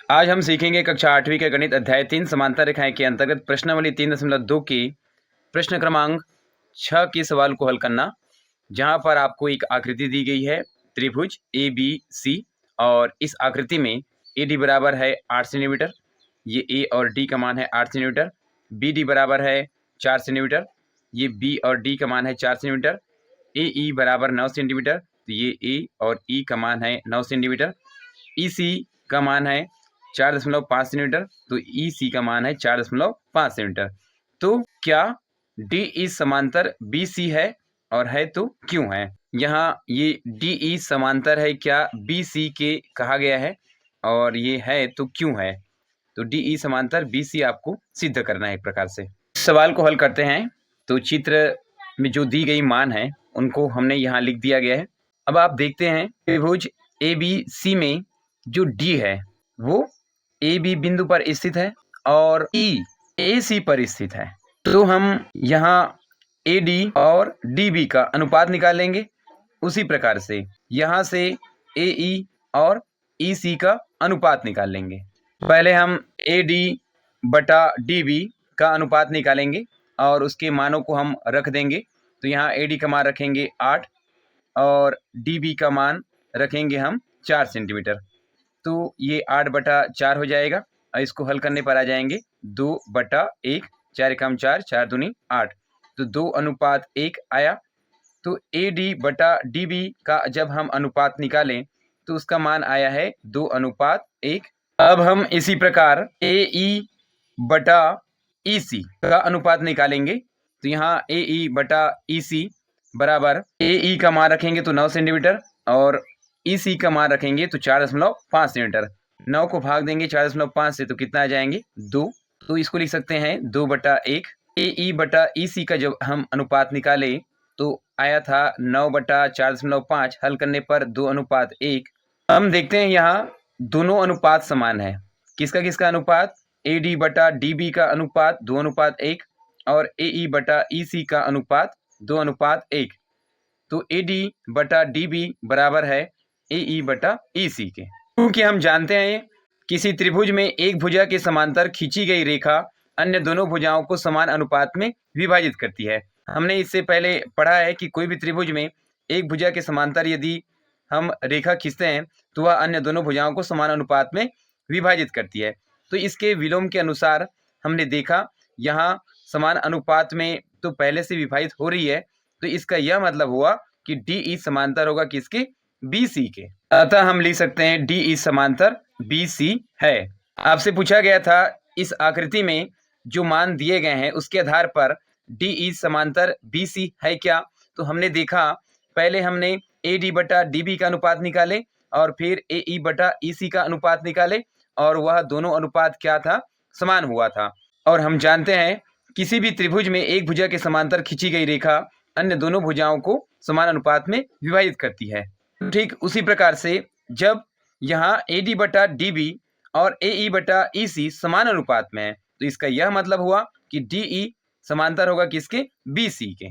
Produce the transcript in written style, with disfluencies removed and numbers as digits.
आज हम सीखेंगे कक्षा 8वीं के गणित अध्याय 3 समांतर रेखाएं के अंतर्गत प्रश्नावली 3.2 की प्रश्न क्रमांक 6 के सवाल को हल करना, जहां पर आपको एक आकृति दी गई है त्रिभुज ए बी सी, और इस आकृति में ए डी बराबर है 8 सेंटीमीटर, ये ए और डी का मान है 8 सेंटीमीटर, बी डी बराबर है 4 सेंटीमीटर, ये बी और डी का मान है 4 सेंटीमीटर, ए ई बराबर 9 सेंटीमीटर, तो ये ए और ई का मान है 9 सेंटीमीटर, ई सी का मान है 4.5 सेंटीमीटर, तो ई सी का मान है 4.5 सेंटीमीटर। तो क्या डी ई समांतर बी सी है, और है तो क्यों है? यहाँ ये डी ई समांतर है क्या बी सी के कहा गया है, और ये है तो क्यों है? तो डी ई समांतर बी सी आपको सिद्ध करना है एक प्रकार से। सवाल को हल करते हैं। तो चित्र में जो दी गई मान है उनको हमने यहाँ लिख दिया गया है। अब आप देखते हैं त्रिभुज ए बी सी में जो डी है वो ए बी बिंदु पर स्थित है और ई ए सी पर स्थित है। तो हम यहाँ ए डी और डी बी का अनुपात निकालेंगे। उसी प्रकार से यहाँ से ए ई और ई सी का अनुपात निकाल लेंगे। पहले हम ए डी बटा डी बी का अनुपात निकालेंगे और उसके मानों को हम रख देंगे। तो यहाँ ए डी का मान रखेंगे 8 और डी बी का मान रखेंगे हम 4 सेंटीमीटर। तो ये 8/4 हो जाएगा और इसको हल करने पर आ जाएंगे 2/1, 4 एकम 4, 4 दूनी 8, तो 2:1 आया। तो ए डी बटा डी बी का जब हम अनुपात निकालें तो उसका मान आया है 2:1। अब हम इसी प्रकार ए ई बटा ई सी का अनुपात निकालेंगे। तो यहाँ ए ई बटा ई सी बराबर ए ई का मान रखेंगे तो 9 सेंटीमीटर और ई सी का मान रखेंगे तो 4.5 सेंटीमीटर। 9 को भाग देंगे 4.5 से तो कितना आ जाएंगे 2। तो इसको लिख सकते हैं 2/1। ए ई बटा ई सी का जब हम अनुपात निकाले तो आया था 9/4.5, हल करने पर 2:1। हम देखते हैं यहाँ दोनों अनुपात समान है। किसका किसका अनुपात? ए डी बटा डी बी का अनुपात 2:1 और ए ई बटा ई सी का अनुपात 2:1। तो ए डी बटा डी बी बराबर है ए ई बटा ई सी के। क्योंकि हम जानते हैं किसी त्रिभुज में एक भुजा के समांतर खींची गई रेखा अन्य दोनों भुजाओं को समान अनुपात में विभाजित करती है। हमने इससे पहले पढ़ा है कि कोई भी त्रिभुज में एक भुजा के समांतर यदि हम रेखा खींचते हैं तो वह अन्य दोनों भुजाओं को समान अनुपात में विभाजित करती है। तो इसके विलोम के अनुसार हमने देखा यहाँ समान अनुपात में तो पहले से विभाजित हो रही है, तो इसका यह मतलब हुआ कि डी ई समांतर होगा किसके? बी सी के। अतः हम लिख सकते हैं डी ई समांतर बी सी है। आपसे पूछा गया था इस आकृति में जो मान दिए गए हैं उसके आधार पर डी ई समांतर बी सी है क्या? तो हमने देखा पहले हमने ए डी बटा डी बी का अनुपात निकाले और फिर ए ई बटा ई सी का अनुपात निकाले और वह दोनों अनुपात क्या था? समान हुआ था। और हम जानते हैं किसी भी त्रिभुज में एक भुजा के समांतर खींची गई रेखा अन्य दोनों भुजाओं को समान अनुपात में विभाजित करती है। ठीक उसी प्रकार से जब यहाँ ए डी बटा डी बी और ए ई बटा ई सी समान अनुपात में है तो इसका यह मतलब हुआ कि डी ई समांतर होगा किसके? बी सी के।